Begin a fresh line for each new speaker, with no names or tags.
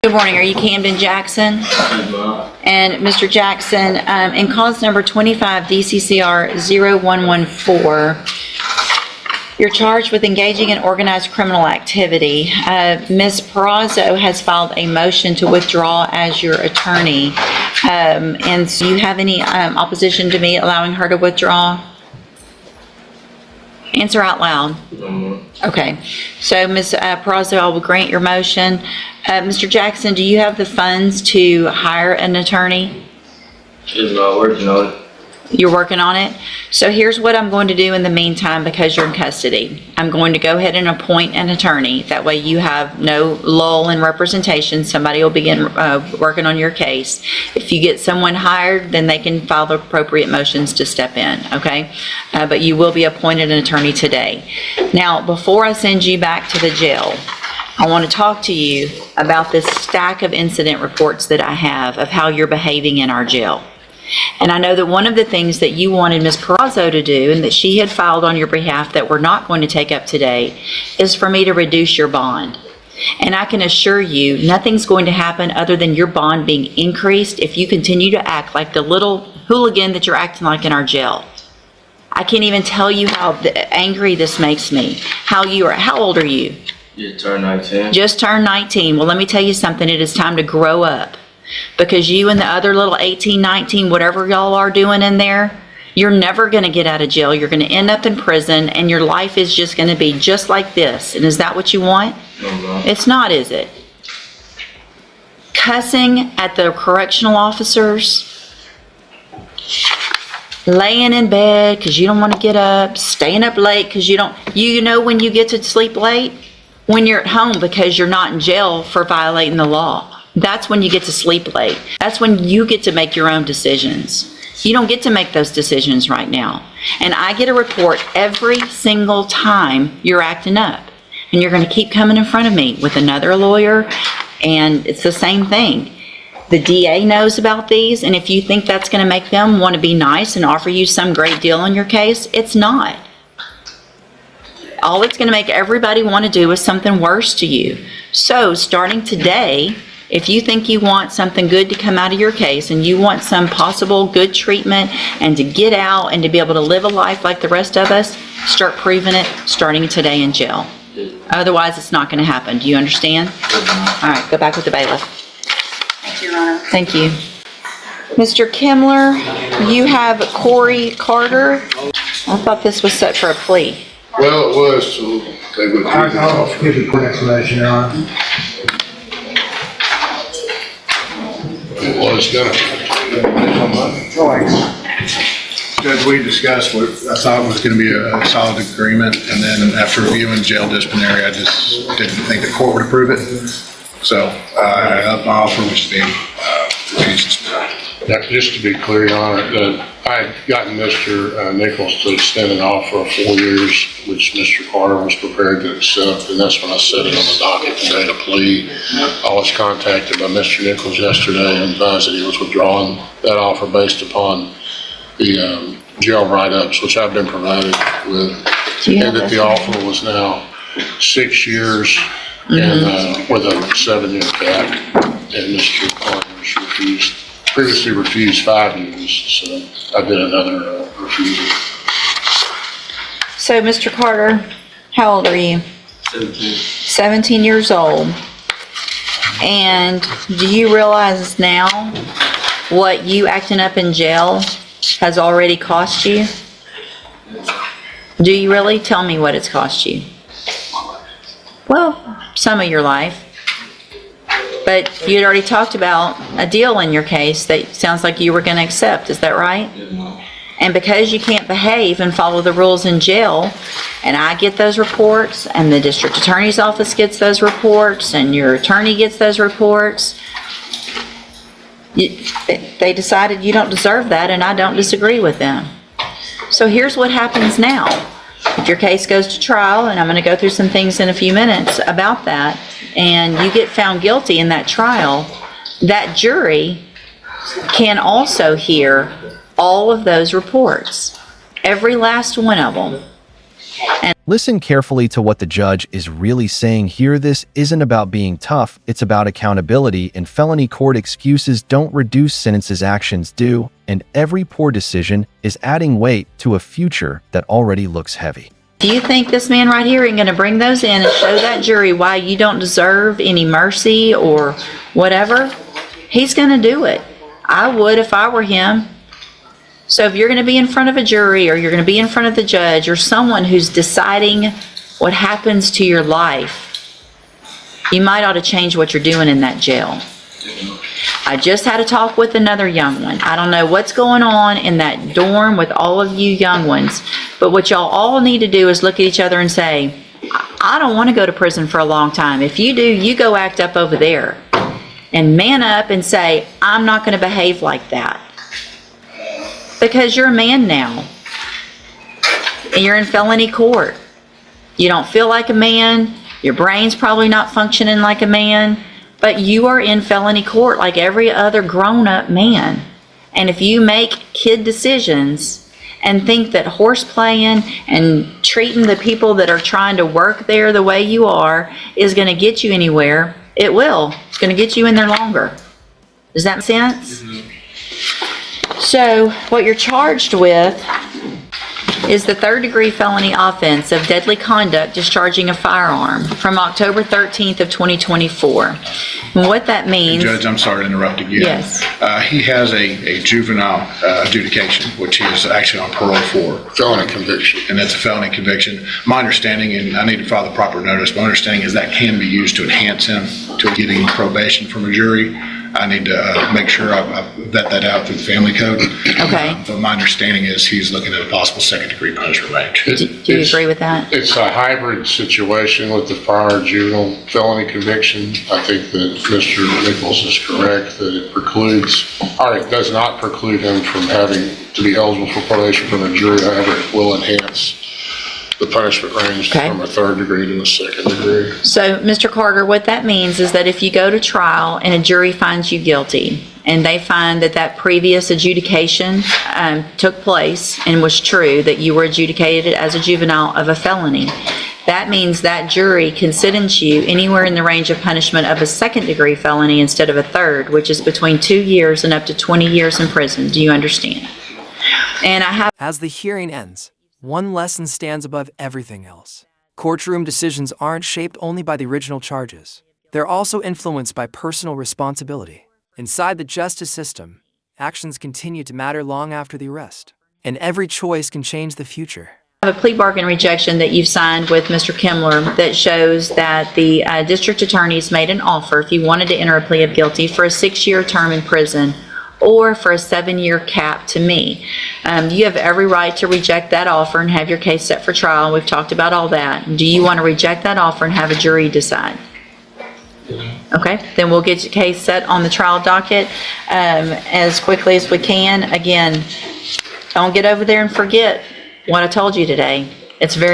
Good morning. Are you Camden Jackson? And Mr. Jackson, in cause number 25 DCCR 0114, you're charged with engaging in organized criminal activity. Ms. Perazo has filed a motion to withdraw as your attorney. And so you have any opposition to me allowing her to withdraw? Answer out loud. Okay. So, Ms. Perazo, I will grant your motion. Mr. Jackson, do you have the funds to hire an attorney?
She's not working on it.
You're working on it? So here's what I'm going to do in the meantime because you're in custody. I'm going to go ahead and appoint an attorney. That way you have no lull in representation. Somebody will begin working on your case. If you get someone hired, then they can file the appropriate motions to step in, okay? But you will be appointed an attorney today. Now, before I send you back to the jail, I want to talk to you about this stack of incident reports that I have of how you're behaving in our jail. And I know that one of the things that you wanted Ms. Perazo to do and that she had filed on your behalf that we're not going to take up today is for me to reduce your bond. And I can assure you nothing's going to happen other than your bond being increased if you continue to act like the little hooligan that you're acting like in our jail. I can't even tell you how angry this makes me. How old are you?
You turned 19.
Just turned 19. Well, let me tell you something. It is time to grow up. Because you and the other little 18, 19, whatever y'all are doing in there, you're never going to get out of jail. You're going to end up in prison, and your life is just going to be just like this. And is that what you want?
No.
It's not, is it? Cussing at the correctional officers, laying in bed because you don't want to get up, staying up late because you know when you get to sleep late? When you're at home because you're not in jail for violating the law. That's when you get to sleep late. That's when you get to make your own decisions. You don't get to make those decisions right now. And I get a report every single time you're acting up. And you're going to keep coming in front of me with another lawyer, and it's the same thing. The DA knows about these, and if you think that's going to make them want to be nice and offer you some great deal on your case, it's not. All it's going to make everybody want to do is something worse to you. So starting today, if you think you want something good to come out of your case and you want some possible good treatment and to get out and to be able to live a life like the rest of us, start proving it starting today in jail. Otherwise, it's not going to happen. Do you understand? All right, go back with the bailiff.
Thank you, Your Honor.
Thank you. Mr. Kimler, you have Corey Carter. I thought this was set for a plea.
Well, it was, so they would.
I'll give you a quick explanation, Your Honor.
It was gonna.
Judge, we discussed what I thought was going to be a solid agreement, and then after reviewing jail disciplinary, I just didn't think the court would approve it. So my offer was being refused.
Now, just to be clear, Your Honor, I had gotten Mr. Nichols to extend an offer of 4 years, which Mr. Carter was prepared to accept, and that's when I set it on the docket today to plea. I was contacted by Mr. Nichols yesterday and advised that he was withdrawing that offer based upon the jail write-ups, which I've been provided with, and that the offer was now 6 years and with a 7-year cap, and Mr. Carter previously refused 5 years, so I did another refusal.
So, Mr. Carter, how old are you?
17.
17 years old. And do you realize now what you acting up in jail has already cost you? Do you really? Tell me what it's cost you. Well, some of your life. But you had already talked about a deal in your case that sounds like you were going to accept. Is that right? And because you can't behave and follow the rules in jail, and I get those reports, and the district attorney's office gets those reports, and your attorney gets those reports, they decided you don't deserve that, and I don't disagree with them. So here's what happens now. If your case goes to trial, and I'm going to go through some things in a few minutes about that, and you get found guilty in that trial, that jury can also hear all of those reports, every last one of them.
Listen carefully to what the judge is really saying here. This isn't about being tough, it's about accountability. In felony court, excuses don't reduce sentences, actions do, and every poor decision is adding weight to a future that already looks heavy.
Do you think this man right here ain't going to bring those in and show that jury why you don't deserve any mercy or whatever? He's going to do it. I would if I were him. So if you're going to be in front of a jury, or you're going to be in front of the judge, or someone who's deciding what happens to your life, you might ought to change what you're doing in that jail. I just had a talk with another young one. I don't know what's going on in that dorm with all of you young ones, but what y'all all need to do is look at each other and say, I don't want to go to prison for a long time. If you do, you go act up over there. And man up and say, I'm not going to behave like that. Because you're a man now. And you're in felony court. You don't feel like a man. Your brain's probably not functioning like a man. But you are in felony court like every other grown-up man. And if you make kid decisions and think that horseplaying and treating the people that are trying to work there the way you are is going to get you anywhere, it will. It's going to get you in there longer. Does that make sense? Mm-hmm. So what you're charged with is the third-degree felony offense of deadly conduct discharging a firearm from October 13th of 2024. And what that means...
Judge, I'm sorry to interrupt again.
Yes.
He has a juvenile adjudication, which he is actually on parole for.
Felony conviction.
And that's a felony conviction. My understanding, and I need to file the proper notice, my understanding is that can be used to enhance him to getting probation from a jury. I need to make sure I vet that out through the family code.
Okay.
But my understanding is he's looking at a possible second-degree punishment range.
Do you agree with that?
It's a hybrid situation with the prior juvenile felony conviction. I think that Mr. Nichols is correct that it precludes, or it does not preclude him from having to be eligible for probation from a jury. However, it will enhance the punishment range from a third degree to a second degree.
So, Mr. Carter, what that means is that if you go to trial and a jury finds you guilty, and they find that that previous adjudication took place and was true, that you were adjudicated as a juvenile of a felony, that means that jury can sentence you anywhere in the range of punishment of a second-degree felony instead of a third, which is between 2 years and up to 20 years in prison. Do you understand? And I have...
As the hearing ends, one lesson stands above everything else. Courtroom decisions aren't shaped only by the original charges. They're also influenced by personal responsibility. Inside the justice system, actions continue to matter long after the arrest, and every choice can change the future.
I have a plea bargain rejection that you've signed with Mr. Kimler that shows that the district attorney's made an offer, if you wanted to enter a plea of guilty, for a 6-year term in prison or for a 7-year cap to me. You have every right to reject that offer and have your case set for trial. We've talked about all that. Do you want to reject that offer and have a jury decide? Okay, then we'll get your case set on the trial docket as quickly as we can. Again, don't get over there and forget what I told you today. It's very